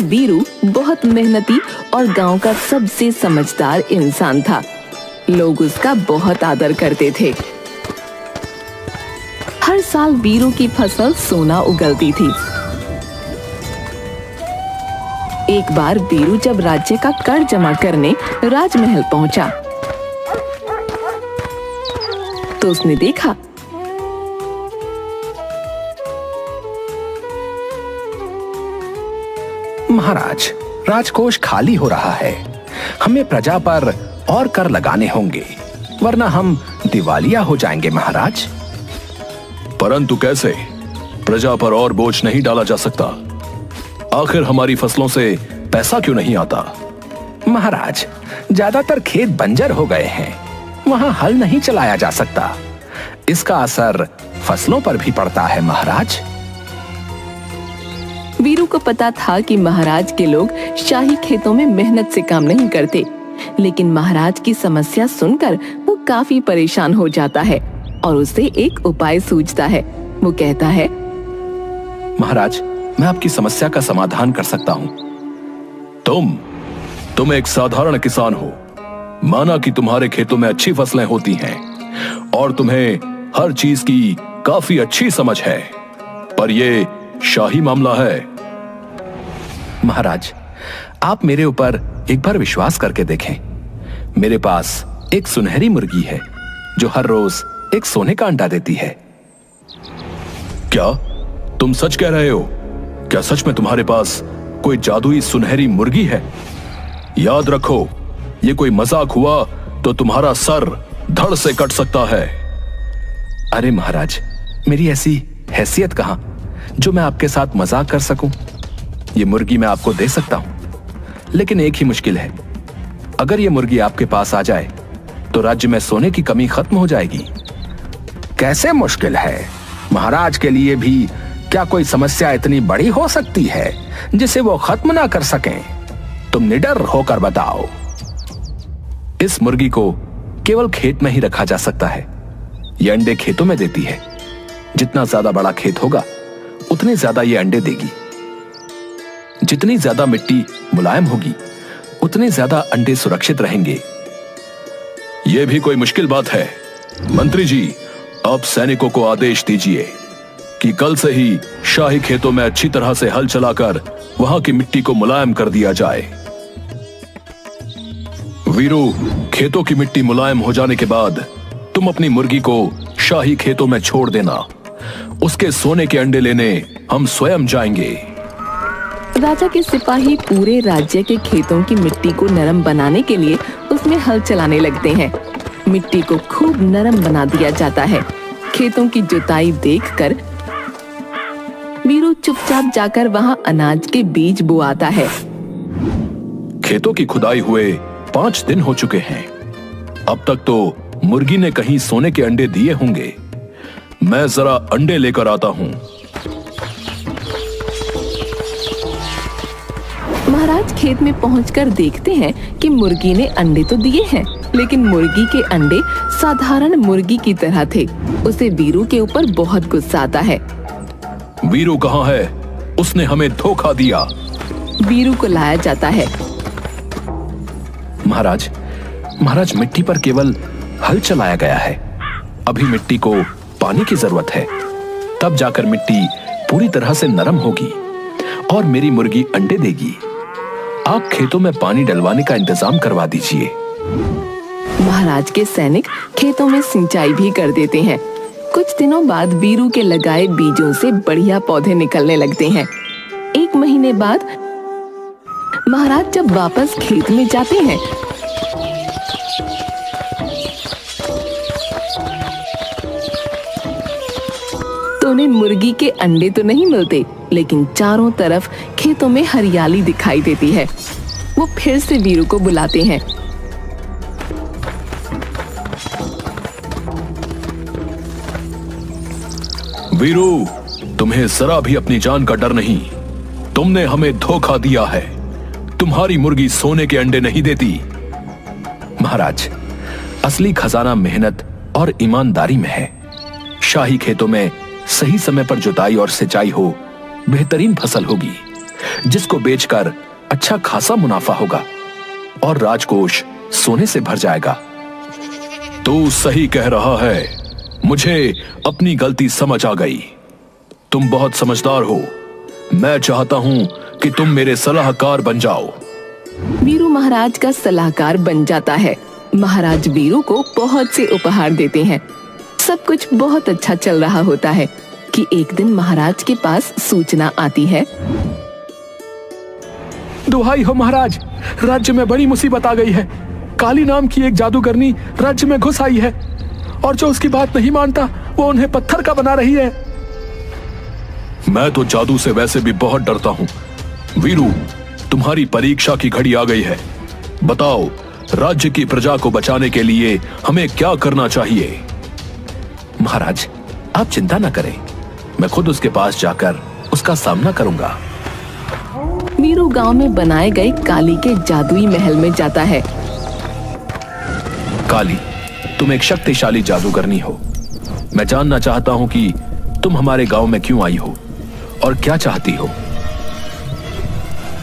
वीरू बहुत मेहनती और गांव का सबसे समझदार इंसान था। लोग उसका बहुत आदर करते थे। हर साल वीरू की फसल सोना उगलती थी। एक बार वीरू जब राज्य का कर जमा करने राजमहल पहुंचा तो उसने देखा महाराज, राजकोष खाली हो रहा है। हमें प्रजा पर और कर लगाने होंगे, वरना हम दिवालिया हो जाएंगे महाराज। परंतु कैसे? प्रजा पर और बोझ नहीं डाला जा सकता। आखिर हमारी फसलों से पैसा क्यों नहीं आता? महाराज, ज्यादातर खेत बंजर हो गए हैं, वहां हल नहीं चलाया जा सकता। इसका असर फसलों पर भी पड़ता है महाराज। वीरू को पता था कि महाराज के लोग शाही खेतों में मेहनत से काम नहीं करते, लेकिन महाराज की समस्या सुनकर वो काफी परेशान हो जाता है और उसे एक उपाय सूझता है। वो कहता है, महाराज, मैं आपकी समस्या का समाधान कर सकता हूं। तुम एक साधारण किसान हो। माना कि तुम्हारे खेतों में अच्छी फसलें होती हैं और तुम्हें हर चीज की काफी अच्छी समझ है, पर ये शाही मामला है। महाराज, आप मेरे ऊपर एक बार विश्वास करके देखें। मेरे पास एक सुनहरी मुर्गी है जो हर रोज एक सोने का अंडा देती है। क्या तुम सच कह रहे हो? क्या सच में तुम्हारे पास कोई जादुई सुनहरी मुर्गी है? याद रखो, ये कोई मजाक हुआ तो तुम्हारा सर धड़ से कट सकता है। अरे महाराज, मेरी ऐसी हैसियत कहां जो मैं आपके साथ मजाक कर सकूं। ये मुर्गी मैं आपको दे सकता हूं, लेकिन एक ही मुश्किल है। अगर ये मुर्गी आपके पास आ जाए तो राज्य में सोने की कमी खत्म हो जाएगी। कैसे मुश्किल है? महाराज के लिए भी क्या कोई समस्या इतनी बड़ी हो सकती है जिसे वो खत्म ना कर सकें? तुम निडर होकर बताओ। इस मुर्गी को केवल खेत में ही रखा जा सकता है। ये अंडे खेतों में देती है। जितना ज्यादा बड़ा खेत होगा उतने ज्यादा ये अंडे देगी। जितनी ज्यादा मिट्टी मुलायम होगी उतने ज्यादा अंडे सुरक्षित रहेंगे। यह भी कोई मुश्किल बात है? मंत्री जी, आप सैनिकों को आदेश दीजिए कि कल से ही शाही खेतों में अच्छी तरह से हल चलाकर वहां की मिट्टी को मुलायम कर दिया जाए। वीरू, खेतों की मिट्टी मुलायम हो जाने के बाद तुम अपनी मुर्गी को शाही खेतों में छोड़ देना। उसके सोने के अंडे लेने हम स्वयं जाएंगे। राजा के सिपाही पूरे राज्य के खेतों की मिट्टी को नरम बनाने के लिए उसमें हल चलाने लगते हैं। मिट्टी को खूब नरम बना दिया जाता है। खेतों की जुताई देखकर वीरू चुपचाप जाकर वहां अनाज के बीज बोआता है। खेतों की खुदाई हुए 5 दिन हो चुके हैं। अब तक तो मुर्गी ने कहीं सोने के अंडे दिए होंगे। मैं जरा अंडे लेकर आता हूं। महाराज खेत में पहुंचकर देखते हैं कि मुर्गी ने अंडे तो दिए हैं, लेकिन मुर्गी के अंडे साधारण मुर्गी की तरह थे। उसे वीरू के ऊपर बहुत गुस्सा आता है। वीरू कहाँ है? उसने हमें धोखा दिया। वीरू को लाया जाता है। महाराज, मिट्टी पर केवल हल चलाया गया है। अभी मिट्टी को पानी की जरूरत है, तब जाकर मिट्टी पूरी तरह से नरम होगी और मेरी मुर्गी अंडे देगी। आप खेतों में पानी डलवाने का इंतजाम करवा दीजिए। महाराज के सैनिक खेतों में सिंचाई भी कर देते हैं। कुछ दिनों बाद वीरू के लगाए बीजों से बढ़िया पौधे निकलने लगते हैं। 1 महीने बाद महाराज जब वापस खेत में जाते हैं तो उन्हें मुर्गी के अंडे तो नहीं मिलते, लेकिन चारों तरफ खेतों में हरियाली दिखाई देती है। वो फिर से वीरू को बुलाते हैं। वीरू, तुम्हें जरा भी अपनी जान का डर नहीं। तुमने हमें धोखा दिया है। तुम्हारी मुर्गी सोने के अंडे नहीं देती। महाराज, असली खजाना मेहनत और ईमानदारी में है। शाही खेतों में सही समय पर जुताई और सिंचाई हो, बेहतरीन फसल होगी। जिसको बेचकर अच्छा खासा मुनाफा होगा और राजकोष सोने से भर जाएगा। तू सही कह रहा है, मुझे अपनी गलती समझ आ गई। तुम बहुत समझदार हो। मैं चाहता हूं कि तुम मेरे सलाहकार बन जाओ। वीरू महाराज का सलाहकार बन जाता है। महाराज वीरू को बहुत से उपहार देते हैं। सब कुछ बहुत अच्छा चल रहा होता है कि एक दिन महाराज के पास सूचना आती है। दुहाई हो महाराज, राज्य में बड़ी मुसीबत आ गई है। काली नाम की एक जादूगरनी राज्य में घुस आई है और जो उसकी बात नहीं मानता वो उन्हें पत्थर का बना रही है। मैं तो जादू से वैसे भी बहुत डरता हूं। वीरू, तुम्हारी परीक्षा की घड़ी आ गई है। बताओ, राज्य की प्रजा को बचाने के लिए हमें क्या करना चाहिए? महाराज, आप चिंता न करें, मैं खुद उसके पास जाकर उसका सामना करूंगा। वीरू गांव में बनाए गए काली के जादुई महल में जाता है। काली, तुम एक शक्तिशाली जादूगरनी हो। मैं जानना चाहता हूं कि तुम हमारे गांव में क्यों आई हो और क्या चाहती हो।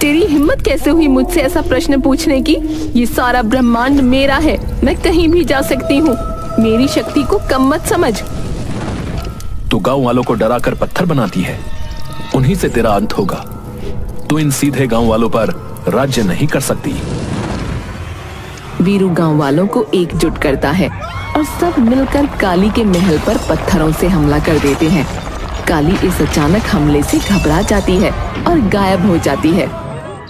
तेरी हिम्मत कैसे हुई मुझसे ऐसा प्रश्न पूछने की? ये सारा ब्रह्मांड मेरा है, मैं कहीं भी जा सकती हूँ। मेरी शक्ति को कम मत समझ। तू गांव वालों को डराकर पत्थर बनाती है, उन्हीं से तेरा अंत होगा। तू इन सीधे गांव वालों पर राज्य नहीं कर सकती। वीरू गांव वालों को एकजुट करता है और सब मिलकर काली के महल पर पत्थरों से हमला कर देते हैं। काली इस अचानक हमले से घबरा जाती है और गायब हो जाती है।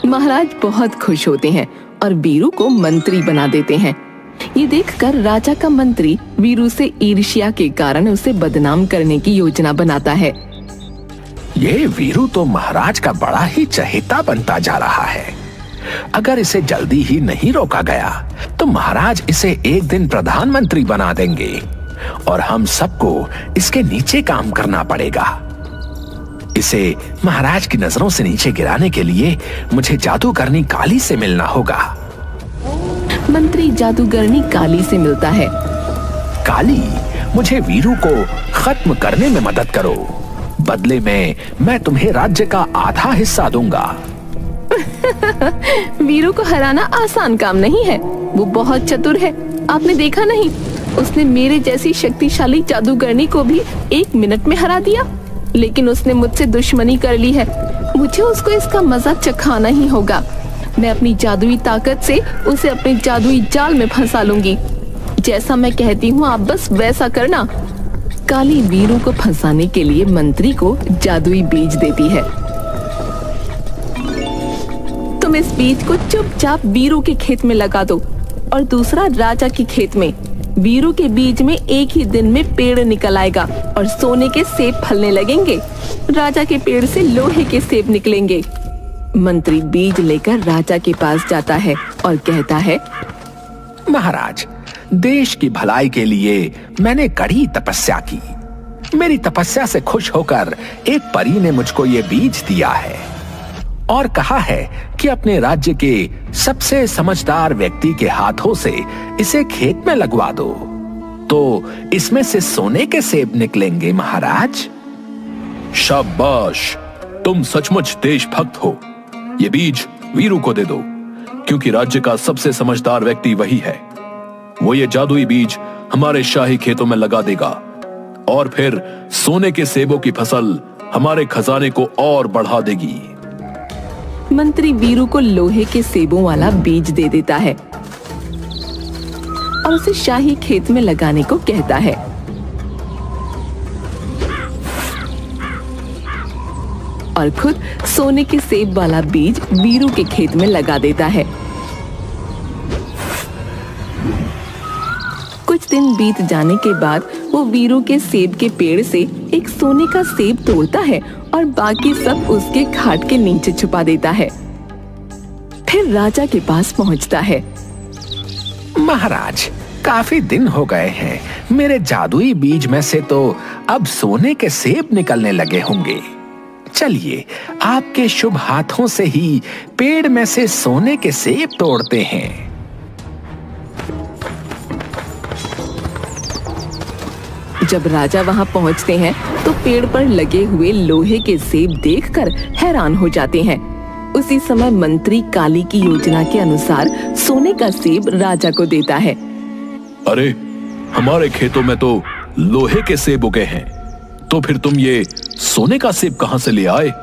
महाराज बहुत खुश होते हैं और वीरू को मंत्री बना देते हैं। ये देखकर राजा का मंत्री वीरू से ईर्ष्या के कारण उसे बदनाम करने की योजना बनाता है। ये वीरू तो महाराज का बड़ा ही चहेता बनता जा रहा है। अगर इसे जल्दी ही नहीं रोका गया तो महाराज इसे एक दिन प्रधानमंत्री बना देंगे और हम सबको इसके नीचे काम करना पड़ेगा। इसे महाराज की नजरों से नीचे गिराने के लिए मुझे जादूगरनी काली से मिलना होगा। मंत्री जादूगरनी काली से मिलता है। काली, मुझे वीरू को खत्म करने में मदद करो। बदले में मैं तुम्हें राज्य का आधा हिस्सा दूंगा। वीरू को हराना आसान काम नहीं है। वो बहुत चतुर है। आपने देखा नहीं, उसने मेरे जैसी शक्तिशाली जादूगरनी को भी 1 मिनट में हरा दिया। लेकिन उसने मुझसे दुश्मनी कर ली है। मुझे उसको इसका मजा चखाना ही होगा। मैं अपनी जादुई ताकत से उसे अपने जादुई जाल में फंसा लूंगी। जैसा मैं कहती हूँ आप बस वैसा करना। काली वीरू को फंसाने के लिए मंत्री को जादुई बीज देती है। तुम इस बीज को चुपचाप वीरू के खेत में लगा दो और दूसरा राजा के खेत में। वीरू के बीज में एक ही दिन में पेड़ निकल आएगा और सोने के सेब फलने लगेंगे। राजा के पेड़ से लोहे के सेब निकलेंगे। मंत्री बीज लेकर राजा के पास जाता है और कहता है, महाराज, देश की भलाई के लिए मैंने कड़ी तपस्या की। मेरी तपस्या से खुश होकर एक परी ने मुझको ये बीज दिया है और कहा है कि अपने राज्य के सबसे समझदार व्यक्ति के हाथों से इसे खेत में लगवा दो, तो इसमें से सोने के सेब निकलेंगे। महाराज, शाबाश, तुम सचमुच देशभक्त हो। ये बीज वीरू को दे दो, क्योंकि राज्य का सबसे समझदार व्यक्ति वही है। वो ये जादुई बीज हमारे शाही खेतों में लगा देगा और फिर सोने के सेबों की फसल हमारे खजाने को और बढ़ा देगी। मंत्री वीरू को लोहे के सेबों वाला बीज दे देता है और उसे शाही खेत में लगाने को कहता है। और खुद सोने के सेब वाला बीज वीरू के खेत में लगा देता है। कुछ दिन बीत जाने के बाद वो वीरू के सेब के पेड़ से एक सोने का सेब तोड़ता है और बाकी सब उसके खाट के नीचे छुपा देता है। फिर राजा के पास पहुंचता है। महाराज, काफी दिन हो गए हैं। मेरे जादुई बीज में से तो अब सोने के सेब निकलने लगे होंगे। चलिए, आपके शुभ हाथों से ही पेड़ में से सोने के सेब तोड़ते हैं। जब राजा वहां पहुंचते हैं तो पेड़ पर लगे हुए लोहे के सेब देखकर हैरान हो जाते हैं। उसी समय मंत्री काली की योजना के अनुसार सोने का सेब राजा को देता है। अरे, हमारे खेतों में तो लोहे के सेब उगे हैं, तो फिर तुम ये सोने का सेब कहां से ले आए?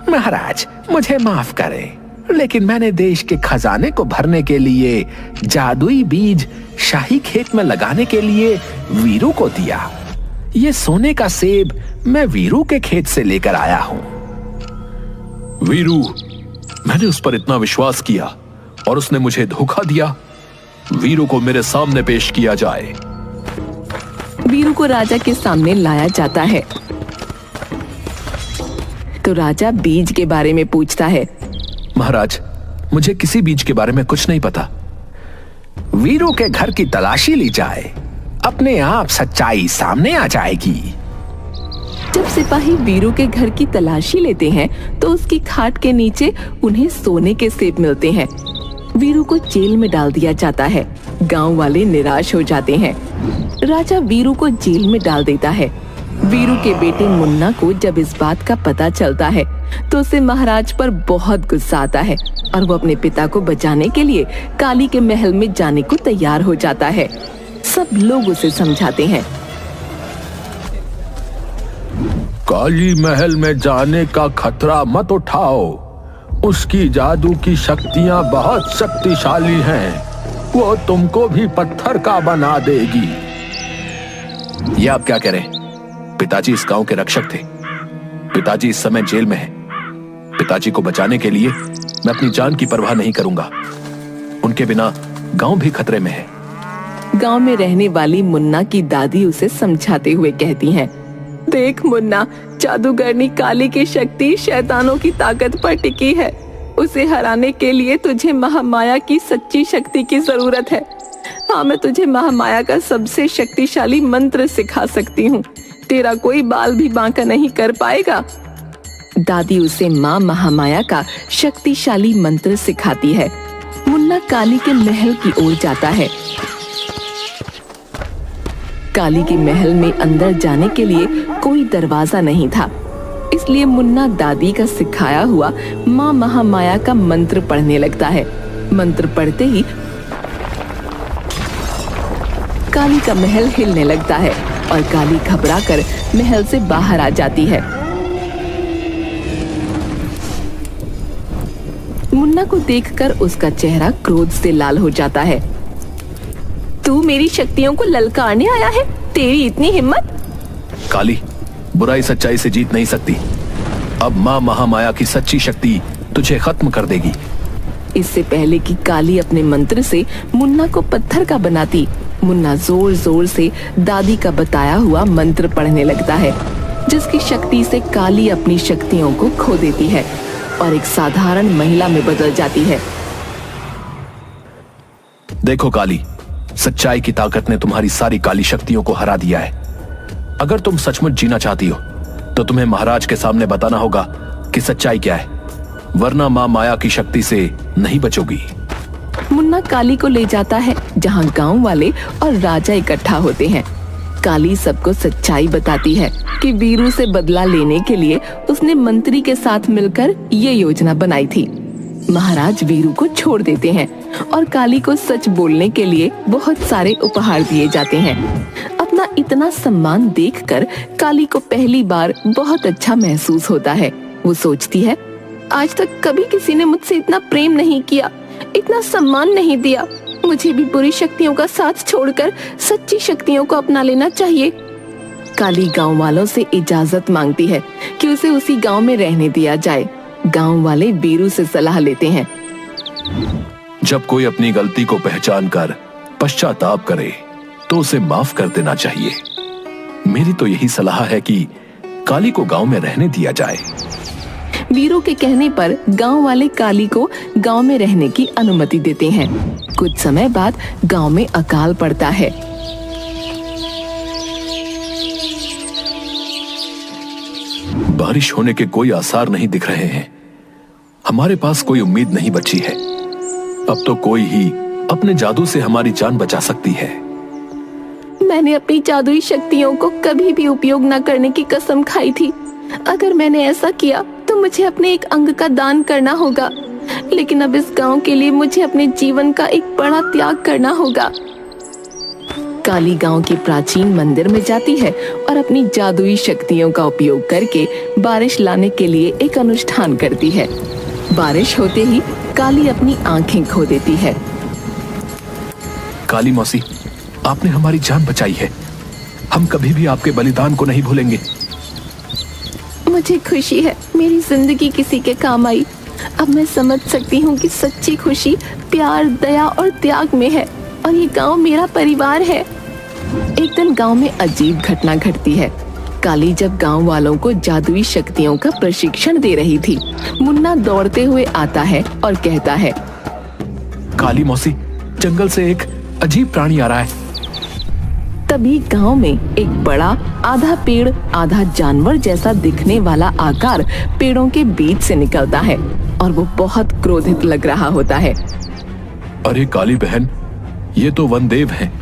महाराज, मुझे माफ करें, लेकिन मैंने देश के खजाने को भरने के लिए जादुई बीज शाही खेत में लगाने के लिए वीरू को दिया। ये सोने का सेब मैं वीरू के खेत से लेकर आया हूं। वीरू, मैंने उस पर इतना विश्वास किया और उसने मुझे धोखा दिया। वीरू को मेरे सामने पेश किया जाए। वीरू को राजा के सामने लाया जाता है तो राजा बीज के बारे में पूछता है। महाराज, मुझे किसी बीज के बारे में कुछ नहीं पता। वीरू के घर की तलाशी ली जाए, अपने आप सच्चाई सामने आ जाएगी। जब सिपाही वीरू के घर की तलाशी लेते हैं तो उसकी खाट के नीचे उन्हें सोने के सेब मिलते हैं। वीरू को जेल में डाल दिया जाता है। गांव वाले निराश हो जाते हैं। राजा वीरू को जेल में डाल देता है। वीरू के बेटे मुन्ना को जब इस बात का पता चलता है तो उसे महाराज पर बहुत गुस्सा आता है और वो अपने पिता को बचाने के लिए काली के महल में जाने को तैयार हो जाता है। सब लोग उसे समझाते हैं। काली महल में जाने का खतरा मत उठाओ। उसकी जादू की शक्तियां बहुत शक्तिशाली हैं। वो तुमको भी पत्थर का बना देगी। ये आप क्या कह रहे हैं? पिताजी इस गांव के रक्षक थे। पिताजी इस समय जेल में हैं। पिताजी को बचाने के लिए मैं अपनी जान की परवाह नहीं करूंगा। उनके बिना गांव भी खतरे में है। गांव में रहने वाली मुन्ना की दादी उसे समझाते हुए कहती हैं, देख मुन्ना, जादूगरनी काली की शक्ति शैतानों की ताकत पर टिकी है। उसे हराने के लिए तुझे महामाया की सच्ची शक्ति की जरूरत है। हाँ, मैं तुझे महामाया का सबसे शक्तिशाली मंत्र सिखा सकती हूँ। तेरा कोई बाल भी बांका नहीं कर पाएगा। दादी उसे माँ महामाया का शक्तिशाली मंत्र सिखाती है। मुन्ना काली के महल की ओर जाता है। काली के महल में अंदर जाने के लिए कोई दरवाजा नहीं था, इसलिए मुन्ना दादी का सिखाया हुआ माँ महामाया का मंत्र पढ़ने लगता है। मंत्र पढ़ते ही काली का महल हिलने लगता है और काली घबराकर महल से बाहर आ जाती है। मुन्ना को देखकर उसका चेहरा क्रोध से लाल हो जाता है। तू मेरी शक्तियों को ललकारने आया है? तेरी इतनी हिम्मत? काली, बुराई सच्चाई से जीत नहीं सकती। अब माँ महामाया की सच्ची शक्ति तुझे खत्म कर देगी। इससे पहले कि काली अपने मंत्र से मुन्ना को पत्थर का बनाती, मुन्ना जोर जोर से दादी का बताया हुआ मंत्र पढ़ने लगता है, जिसकी शक्ति से काली अपनी शक्तियों को खो देती है और एक साधारण महिला में बदल जाती है। देखो काली, सच्चाई की ताकत ने तुम्हारी सारी काली शक्तियों को हरा दिया है। अगर तुम सचमुच जीना चाहती हो तो तुम्हें महाराज के सामने बताना होगा कि सच्चाई क्या है, वरना माँ माया की शक्ति से नहीं बचोगी। मुन्ना काली को ले जाता है जहाँ गांव वाले और राजा इकट्ठा होते हैं। काली सबको सच्चाई बताती है कि वीरू से बदला लेने के लिए उसने मंत्री के साथ मिलकर ये योजना बनाई थी। महाराज वीरू को छोड़ देते हैं और काली को सच बोलने के लिए बहुत सारे उपहार दिए जाते हैं। अपना इतना सम्मान देखकर काली को पहली बार बहुत अच्छा महसूस होता है। वो सोचती है, आज तक कभी किसी ने मुझसे इतना प्रेम नहीं किया, इतना सम्मान नहीं दिया। मुझे भी बुरी शक्तियों का साथ छोड़कर सच्ची शक्तियों को अपना लेना चाहिए। काली गांव वालों से इजाजत मांगती है कि उसे उसी गांव में रहने दिया जाए। गांव वाले वीरू से सलाह लेते हैं। जब कोई अपनी गलती को पहचान कर पश्चाताप करे तो उसे माफ कर देना चाहिए। मेरी तो यही सलाह है कि काली को गांव में रहने दिया जाए। वीरू के कहने पर गांव वाले काली को गांव में रहने की अनुमति देते हैं। कुछ समय बाद गांव में अकाल पड़ता है। बारिश होने के कोई आसार नहीं दिख रहे हैं। हमारे पास कोई उम्मीद नहीं बची है। अब तो कोई ही अपने जादू से हमारी जान बचा सकती है। मैंने अपनी जादुई शक्तियों को कभी भी उपयोग न करने की कसम खाई थी। अगर मैंने ऐसा किया तो तो मुझे अपने एक अंग का दान करना होगा, लेकिन अब इस गांव के लिए मुझे अपने जीवन का एक बड़ा त्याग करना होगा। काली गांव के प्राचीन मंदिर में जाती है और अपनी जादुई शक्तियों का उपयोग करके बारिश लाने के लिए एक अनुष्ठान करती है। बारिश होते ही काली अपनी आंखें खो देती है। काली मौसी, आपने हमारी जान बचाई है। हम कभी भी आपके बलिदान को नहीं भूलेंगे। मुझे खुशी है मेरी जिंदगी किसी के काम आई। अब मैं समझ सकती हूँ कि सच्ची खुशी प्यार, दया और त्याग में है, और ये गांव मेरा परिवार है। एक दिन गांव में अजीब घटना घटती है। काली जब गांव वालों को जादुई शक्तियों का प्रशिक्षण दे रही थी, मुन्ना दौड़ते हुए आता है और कहता है, काली मौसी, जंगल से एक अजीब प्राणी आ रहा है। तभी गांव में एक बड़ा आधा पेड़ आधा जानवर जैसा दिखने वाला आकार पेड़ों के बीच से निकलता है और वो बहुत क्रोधित लग रहा होता है। अरे काली बहन, ये तो वनदेव हैं।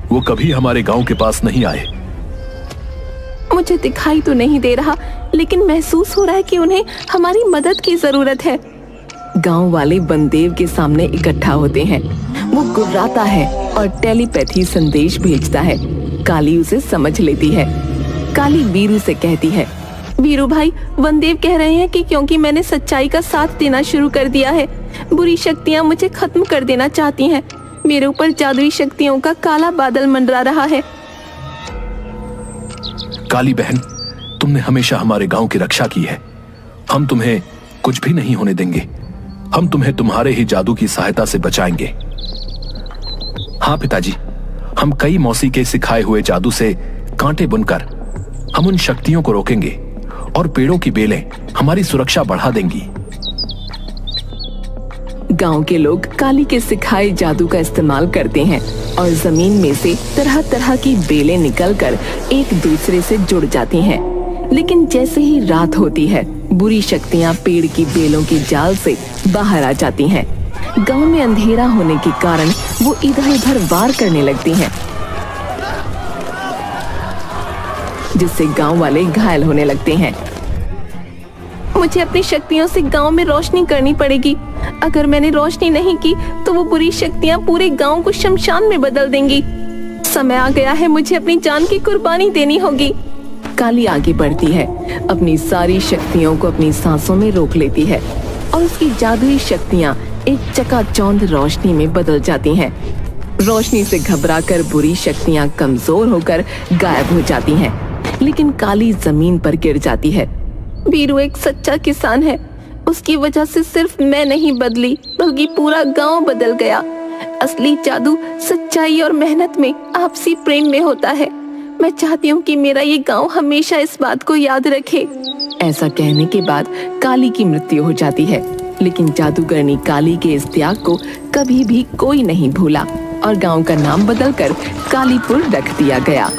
वो कभी हमारे गांव के पास नहीं आए। मुझे दिखाई तो नहीं दे रहा, लेकिन महसूस हो रहा है कि उन्हें हमारी मदद की जरूरत है। गांव वाले वनदेव के सामने इकट्ठा होते हैं। वो गुर्राता है और टेलीपैथी संदेश भेजता है। काली उसे समझ लेती है। काली वीरू से कहती है, वीरू भाई, वनदेव कह रहे हैं कि क्योंकि मैंने सच्चाई का साथ देना शुरू कर दिया है, बुरी शक्तियां मुझे खत्म कर देना चाहती हैं। मेरे ऊपर जादुई शक्तियों का काला बादल मंडरा रहा है। काली बहन, तुमने हमेशा हमारे गांव की रक्षा की है। हम तुम्हें कुछ भी नहीं होने देंगे। हम तुम्हें तुम्हारे ही जादू की सहायता से बचाएंगे। हाँ पिताजी, हम कई मौसी के सिखाए हुए जादू से कांटे बुनकर हम उन शक्तियों को रोकेंगे और पेड़ों की बेलें हमारी सुरक्षा बढ़ा देंगी। गांव के लोग काली के सिखाए जादू का इस्तेमाल करते हैं और जमीन में से तरह तरह की बेलें निकलकर एक दूसरे से जुड़ जाती हैं। लेकिन जैसे ही रात होती है, बुरी शक्तियां पेड़ की बेलों के जाल से बाहर आ जाती हैं। गांव में अंधेरा होने के कारण वो इधर उधर वार करने लगती हैं, जिससे गांव वाले घायल होने लगते हैं। मुझे अपनी शक्तियों से गांव में रोशनी करनी पड़ेगी। अगर मैंने रोशनी नहीं की तो वो बुरी शक्तियां पूरे गांव को शमशान में बदल देंगी। समय आ गया है, मुझे अपनी जान की कुर्बानी देनी होगी। काली आगे बढ़ती है, अपनी सारी शक्तियों को अपनी सांसों में रोक लेती है और उसकी जादुई शक्तियां एक चकाचौंध रोशनी में बदल जाती हैं। रोशनी से घबराकर बुरी शक्तियां कमजोर होकर गायब हो जाती हैं, लेकिन काली जमीन पर गिर जाती है। वीरू एक सच्चा किसान है। उसकी वजह से सिर्फ मैं नहीं बदली, बल्कि पूरा गांव बदल गया। असली जादू सच्चाई और मेहनत में, आपसी प्रेम में होता है। मैं चाहती हूँ कि मेरा ये गांव हमेशा इस बात को याद रखे। ऐसा कहने के बाद काली की मृत्यु हो जाती है, लेकिन जादूगरनी काली के इस त्याग को कभी भी कोई नहीं भूला और गांव का नाम बदलकर कालीपुर रख दिया गया।